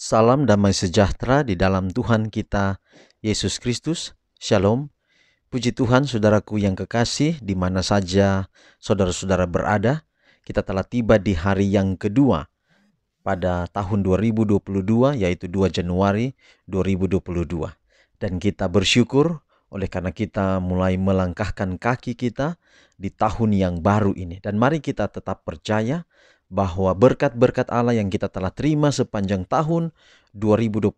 Salam damai sejahtera di dalam Tuhan kita Yesus Kristus. Shalom. Puji Tuhan, saudaraku yang kekasih, di mana saja saudara-saudara berada. Kita telah tiba di hari yang kedua pada tahun 2022, yaitu 2 Januari 2022. Dan kita bersyukur oleh karena kita mulai melangkahkan kaki kita di tahun yang baru ini. Dan mari kita tetap percaya bahwa berkat-berkat Allah yang kita telah terima sepanjang tahun 2021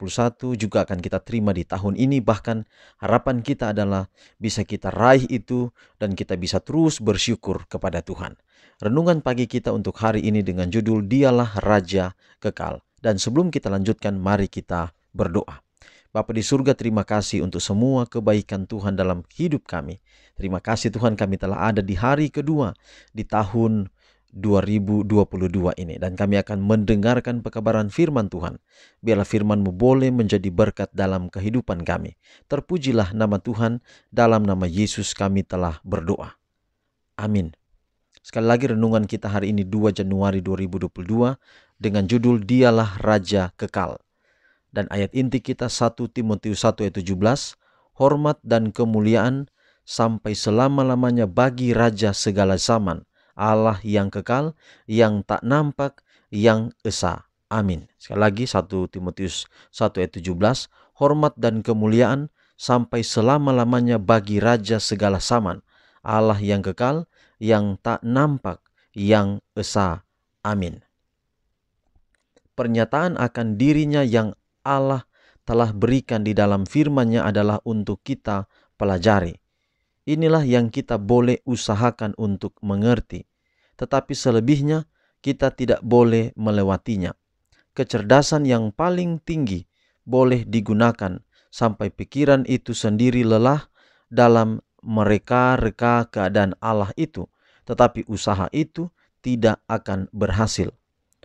juga akan kita terima di tahun ini. Bahkan harapan kita adalah bisa kita raih itu dan kita bisa terus bersyukur kepada Tuhan. Renungan pagi kita untuk hari ini dengan judul Dialah Raja Kekal. Dan sebelum kita lanjutkan, mari kita berdoa. Bapa di surga, terima kasih untuk semua kebaikan Tuhan dalam hidup kami. Terima kasih Tuhan, kami telah ada di hari kedua di tahun 2022 ini, dan kami akan mendengarkan pekabaran firman Tuhan. Biarlah firman-Mu boleh menjadi berkat dalam kehidupan kami. Terpujilah nama Tuhan, dalam nama Yesus kami telah berdoa. Amin. Sekali lagi renungan kita hari ini 2 Januari 2022 dengan judul Dialah Raja Kekal. Dan ayat inti kita 1 Timotius 1 ayat 17, hormat dan kemuliaan sampai selama-lamanya bagi Raja segala zaman, Allah yang kekal, yang tak nampak, yang esa. Amin. Sekali lagi 1 Timotius 1 ayat 17, hormat dan kemuliaan sampai selama-lamanya bagi Raja segala zaman, Allah yang kekal, yang tak nampak, yang esa. Amin. Pernyataan akan dirinya yang Allah telah berikan di dalam firman-Nya adalah untuk kita pelajari. Inilah yang kita boleh usahakan untuk mengerti. Tetapi selebihnya kita tidak boleh melewatinya. Kecerdasan yang paling tinggi boleh digunakan sampai pikiran itu sendiri lelah dalam mereka-reka keadaan Allah itu. Tetapi usaha itu tidak akan berhasil.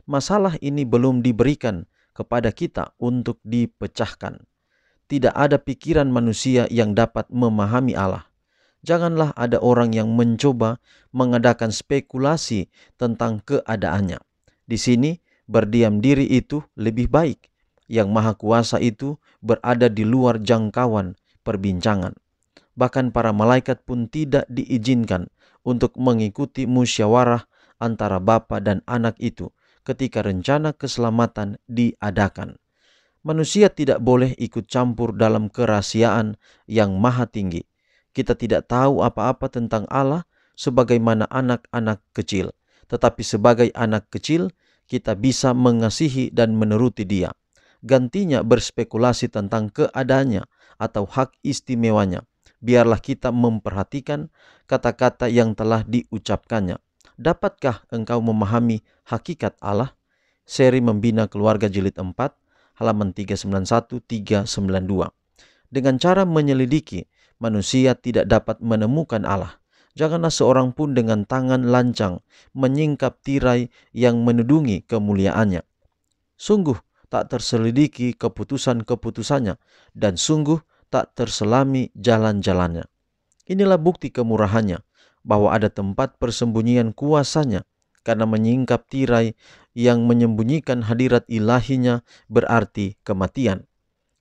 Masalah ini belum diberikan kepada kita untuk dipecahkan. Tidak ada pikiran manusia yang dapat memahami Allah. Janganlah ada orang yang mencoba mengadakan spekulasi tentang keadaannya. Di sini berdiam diri itu lebih baik. Yang Maha Kuasa itu berada di luar jangkauan perbincangan. Bahkan para malaikat pun tidak diizinkan untuk mengikuti musyawarah antara Bapa dan Anak itu ketika rencana keselamatan diadakan. Manusia tidak boleh ikut campur dalam kerahasiaan yang maha tinggi. Kita tidak tahu apa-apa tentang Allah sebagaimana anak-anak kecil. Tetapi sebagai anak kecil, kita bisa mengasihi dan menuruti Dia. Gantinya berspekulasi tentang keadaannya atau hak istimewanya. Biarlah kita memperhatikan kata-kata yang telah diucapkannya. Dapatkah engkau memahami hakikat Allah? Seri Membina Keluarga Jilid 4, halaman 391-392. Dengan cara menyelidiki, manusia tidak dapat menemukan Allah. Janganlah seorang pun dengan tangan lancang menyingkap tirai yang menudungi kemuliaannya. Sungguh tak terselidiki keputusan-keputusannya, dan sungguh tak terselami jalan-jalannya. Inilah bukti kemurahannya, bahwa ada tempat persembunyian kuasanya, karena menyingkap tirai yang menyembunyikan hadirat ilahinya berarti kematian.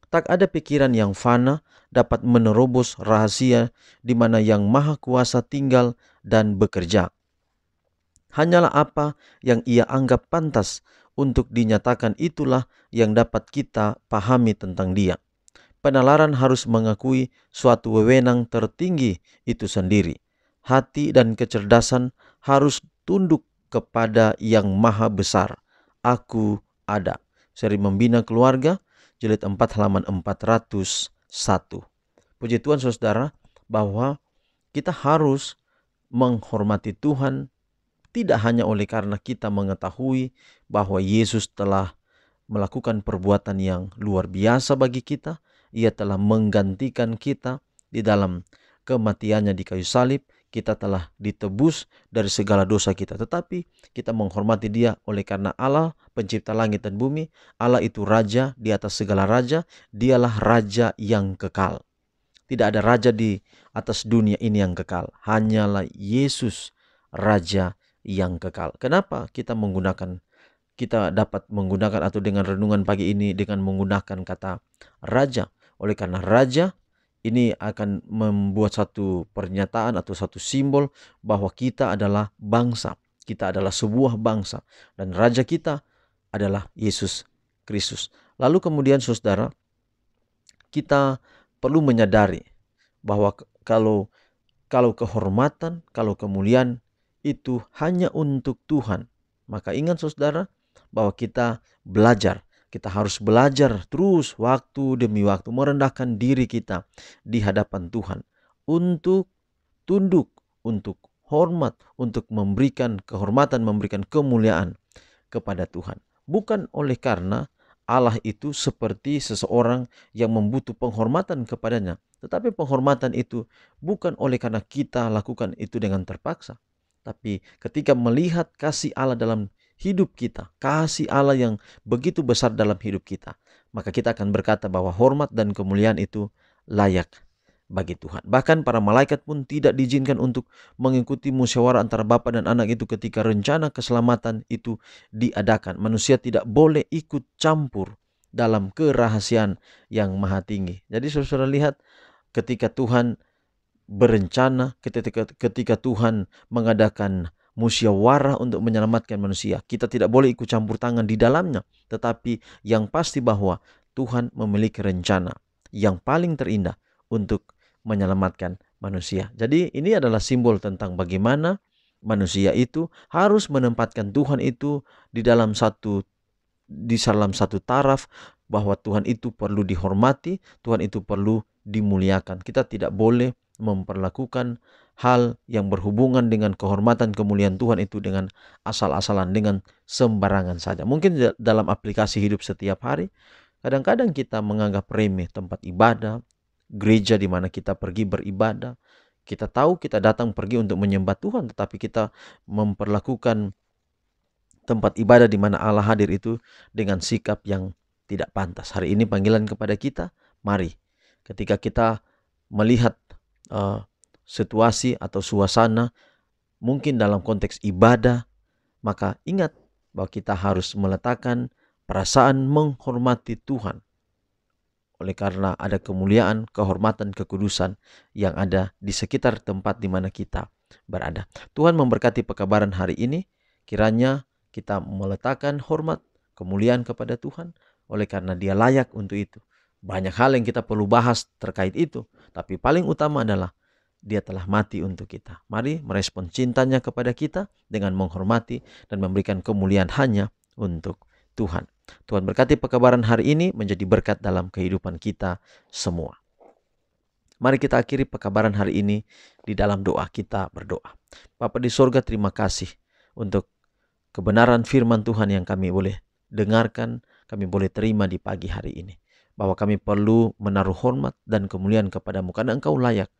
Tak ada pikiran yang fana dapat menerobos rahasia di mana Yang Maha Kuasa tinggal dan bekerja. Hanyalah apa yang Ia anggap pantas untuk dinyatakan, itulah yang dapat kita pahami tentang Dia. Penalaran harus mengakui suatu wewenang tertinggi itu sendiri. Hati dan kecerdasan harus tunduk kepada Yang Maha Besar. Aku ada. Seri Membina Keluarga, Jilid 4, halaman 401. Puji Tuhan saudara, bahwa kita harus menghormati Tuhan tidak hanya oleh karena kita mengetahui bahwa Yesus telah melakukan perbuatan yang luar biasa bagi kita. Ia telah menggantikan kita di dalam kematiannya di kayu salib. Kita telah ditebus dari segala dosa kita. Tetapi kita menghormati Dia oleh karena Allah pencipta langit dan bumi. Allah itu Raja di atas segala raja. Dialah Raja yang kekal. Tidak ada raja di atas dunia ini yang kekal. Hanyalah Yesus Raja yang kekal. Kenapa kita menggunakan kita dapat menggunakan atau dengan renungan pagi ini dengan menggunakan kata raja. Oleh karena raja ini akan membuat satu pernyataan atau satu simbol bahwa kita adalah bangsa. Kita adalah sebuah bangsa. Dan raja kita adalah Yesus Kristus. Lalu kemudian saudara, kita perlu menyadari bahwa kalau kehormatan, kalau kemuliaan itu hanya untuk Tuhan, maka ingat saudara bahwa kita harus belajar terus waktu demi waktu merendahkan diri kita di hadapan Tuhan untuk tunduk, untuk hormat, untuk memberikan kehormatan, memberikan kemuliaan kepada Tuhan. Bukan oleh karena Allah itu seperti seseorang yang membutuh penghormatan kepadanya. Tetapi penghormatan itu bukan oleh karena kita lakukan itu dengan terpaksa. Tapi ketika melihat kasih Allah dalam hidup kita, kasih Allah yang begitu besar dalam hidup kita, maka kita akan berkata bahwa hormat dan kemuliaan itu layak bagi Tuhan. Bahkan para malaikat pun tidak diizinkan untuk mengikuti musyawarah antara Bapa dan Anak itu ketika rencana keselamatan itu diadakan. Manusia tidak boleh ikut campur dalam kerahasiaan yang maha tinggi. Jadi saudara lihat, ketika Tuhan berencana, ketika Tuhan mengadakan musyawarah untuk menyelamatkan manusia, kita tidak boleh ikut campur tangan di dalamnya. Tetapi yang pasti bahwa Tuhan memiliki rencana yang paling terindah untuk menyelamatkan manusia. Jadi ini adalah simbol tentang bagaimana manusia itu harus menempatkan Tuhan itu di dalam satu taraf, bahwa Tuhan itu perlu dihormati, Tuhan itu perlu dimuliakan. Kita tidak boleh memperlakukan hal yang berhubungan dengan kehormatan kemuliaan Tuhan itu dengan asal-asalan, dengan sembarangan saja. Mungkin dalam aplikasi hidup setiap hari, kadang-kadang kita menganggap remeh tempat ibadah, gereja di mana kita pergi beribadah. Kita tahu kita datang pergi untuk menyembah Tuhan, tetapi kita memperlakukan tempat ibadah di mana Allah hadir itu dengan sikap yang tidak pantas. Hari ini panggilan kepada kita, mari ketika kita melihat situasi atau suasana mungkin dalam konteks ibadah, maka ingat bahwa kita harus meletakkan perasaan menghormati Tuhan. Oleh karena ada kemuliaan, kehormatan, kekudusan yang ada di sekitar tempat di mana kita berada. Tuhan memberkati pekabaran hari ini. Kiranya kita meletakkan hormat, kemuliaan kepada Tuhan. Oleh karena Dia layak untuk itu. Banyak hal yang kita perlu bahas terkait itu. Tapi paling utama adalah Dia telah mati untuk kita. Mari merespon cintanya kepada kita dengan menghormati dan memberikan kemuliaan hanya untuk Tuhan. Tuhan berkati pekabaran hari ini menjadi berkat dalam kehidupan kita semua. Mari kita akhiri pekabaran hari ini di dalam doa. Kita berdoa. Bapa di sorga, terima kasih untuk kebenaran firman Tuhan yang kami boleh dengarkan, kami boleh terima di pagi hari ini. Bahwa kami perlu menaruh hormat dan kemuliaan kepadamu karena Engkau layak.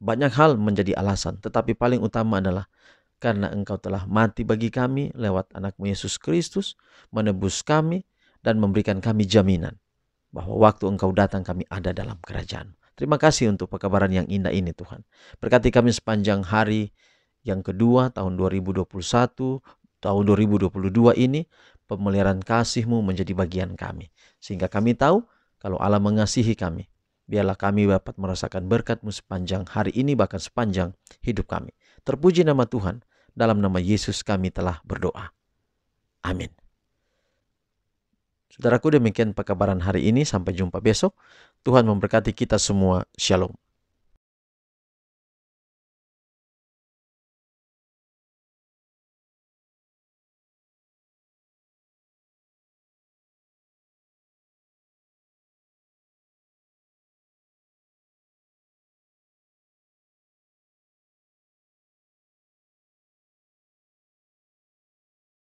Banyak hal menjadi alasan, tetapi paling utama adalah karena Engkau telah mati bagi kami lewat Anak-Mu Yesus Kristus, menebus kami dan memberikan kami jaminan bahwa waktu Engkau datang kami ada dalam kerajaan. Terima kasih untuk pekabaran yang indah ini Tuhan. Berkati kami sepanjang hari yang kedua tahun 2021, tahun 2022 ini, pemeliharaan kasih-Mu menjadi bagian kami. Sehingga kami tahu kalau Allah mengasihi kami, biarlah kami dapat merasakan berkat-Mu sepanjang hari ini, bahkan sepanjang hidup kami. Terpuji nama Tuhan. Dalam nama Yesus kami telah berdoa. Amin. Saudaraku, demikian pekabaran hari ini. Sampai jumpa besok. Tuhan memberkati kita semua. Shalom.